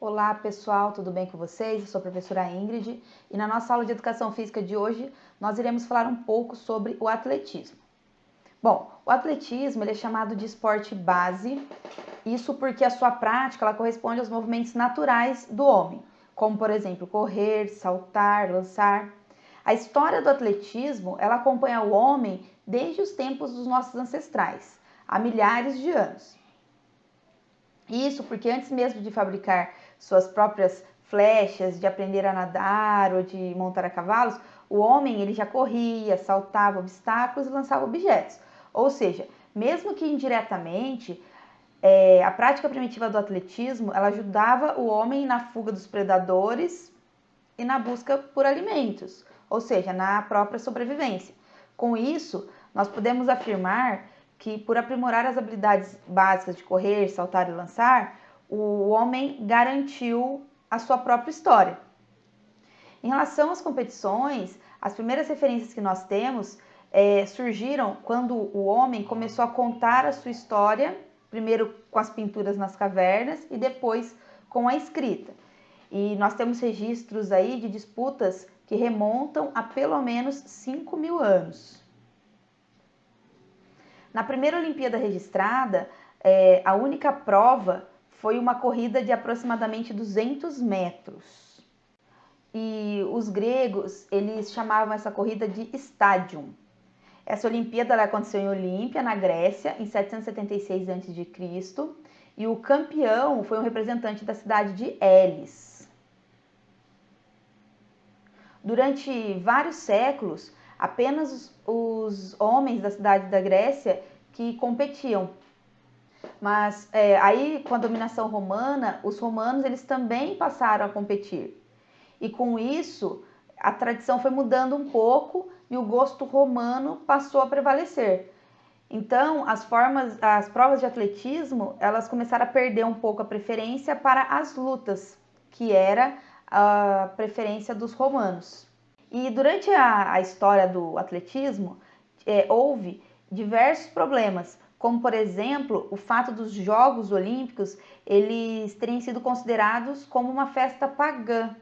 Olá pessoal, tudo bem com vocês? Eu sou a professora Ingrid e na nossa aula de Educação Física de hoje nós iremos falar um pouco sobre o atletismo. Bom, o atletismo ele é chamado de esporte base, isso porque a sua prática ela corresponde aos movimentos naturais do homem, como por exemplo correr, saltar, lançar. A história do atletismo ela acompanha o homem desde os tempos dos nossos ancestrais, há milhares de anos. Isso porque antes mesmo de fabricar suas próprias flechas, de aprender a nadar ou de montar a cavalos, o homem ele já corria, saltava obstáculos e lançava objetos. Ou seja, mesmo que indiretamente, a prática primitiva do atletismo ela ajudava o homem na fuga dos predadores e na busca por alimentos, ou seja, na própria sobrevivência. Com isso, nós podemos afirmar que por aprimorar as habilidades básicas de correr, saltar e lançar, o homem garantiu a sua própria história. Em relação às competições, as primeiras referências que nós temos surgiram quando o homem começou a contar a sua história, primeiro com as pinturas nas cavernas e depois com a escrita. E nós temos registros aí de disputas que remontam a pelo menos 5.000 anos. Na primeira Olimpíada registrada, a única prova foi uma corrida de aproximadamente 200 metros. E os gregos, eles chamavam essa corrida de estádium. Essa Olimpíada ela aconteceu em Olímpia, na Grécia, em 776 a.C. E o campeão foi um representante da cidade de Elis. Durante vários séculos, apenas os homens da cidade da Grécia que competiam. Mas aí, com a dominação romana, os romanos eles também passaram a competir. E com isso, a tradição foi mudando um pouco e o gosto romano passou a prevalecer. Então, as provas de atletismo, elas começaram a perder um pouco a preferência para as lutas, que era a preferência dos romanos. E durante a história do atletismo, houve diversos problemas, como por exemplo, o fato dos Jogos Olímpicos eles terem sido considerados como uma festa pagã.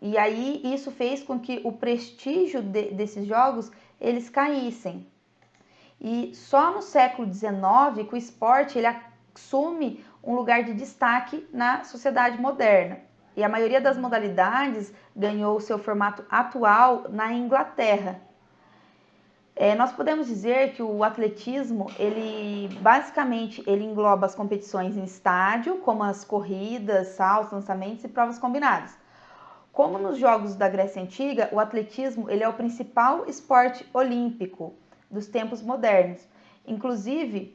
E aí isso fez com que o prestígio desses jogos eles caíssem. E só no século XIX que o esporte ele assume um lugar de destaque na sociedade moderna. E a maioria das modalidades ganhou seu formato atual na Inglaterra. Nós podemos dizer que o atletismo, basicamente engloba as competições em estádio, como as corridas, saltos, lançamentos e provas combinadas. Como nos Jogos da Grécia Antiga, o atletismo ele é o principal esporte olímpico dos tempos modernos. Inclusive,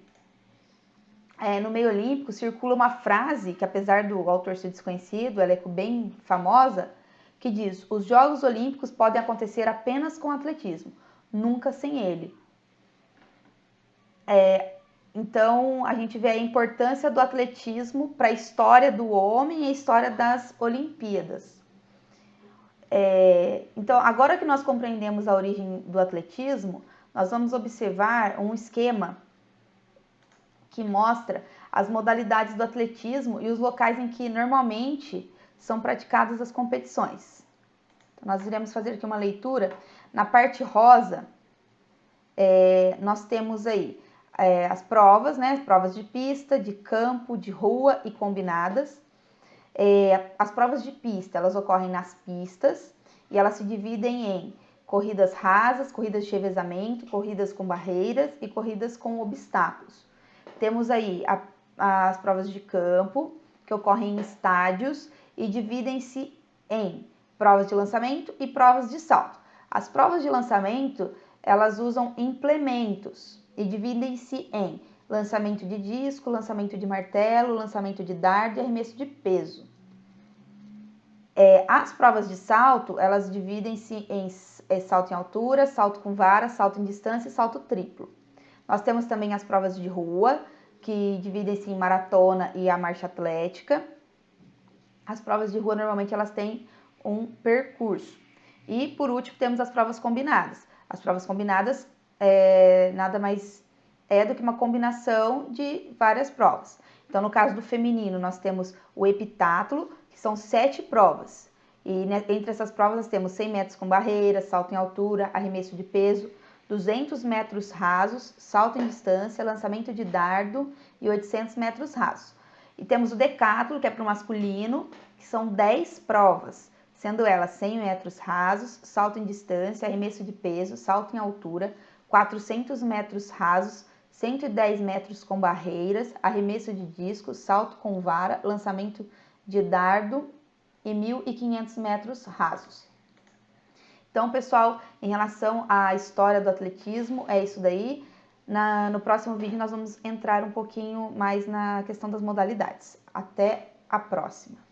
no meio olímpico circula uma frase que, apesar do autor ser desconhecido, ela é bem famosa, que diz: os Jogos Olímpicos podem acontecer apenas com atletismo, nunca sem ele. Então, a gente vê a importância do atletismo para a história do homem e a história das Olimpíadas. Então, agora que nós compreendemos a origem do atletismo, nós vamos observar um esquema que mostra as modalidades do atletismo e os locais em que normalmente são praticadas as competições. Então, nós iremos fazer aqui uma leitura. Na parte rosa, nós temos aí as provas, né? Provas de pista, de campo, de rua e combinadas. As provas de pista, elas ocorrem nas pistas e elas se dividem em corridas rasas, corridas de revezamento, corridas com barreiras e corridas com obstáculos. Temos aí as provas de campo, que ocorrem em estádios e dividem-se em provas de lançamento e provas de salto. As provas de lançamento, elas usam implementos e dividem-se em lançamento de disco, lançamento de martelo, lançamento de dardo e arremesso de peso. As provas de salto, elas dividem-se em salto em altura, salto com vara, salto em distância e salto triplo. Nós temos também as provas de rua, que dividem-se em maratona e a marcha atlética. As provas de rua, normalmente, elas têm um percurso. E por último temos as provas combinadas. As provas combinadas nada mais é do que uma combinação de várias provas. Então, no caso do feminino, nós temos o heptátulo, que são 7 provas. E entre essas provas nós temos 100 metros com barreira, salto em altura, arremesso de peso, 200 metros rasos, salto em distância, lançamento de dardo e 800 metros rasos. E temos o decátulo, que é para o masculino, que são 10 provas, sendo elas 100 metros rasos, salto em distância, arremesso de peso, salto em altura, 400 metros rasos, 110 metros com barreiras, arremesso de disco, salto com vara, lançamento de dardo e 1.500 metros rasos. Então, pessoal, em relação à história do atletismo, é isso daí. No próximo vídeo nós vamos entrar um pouquinho mais na questão das modalidades. Até a próxima!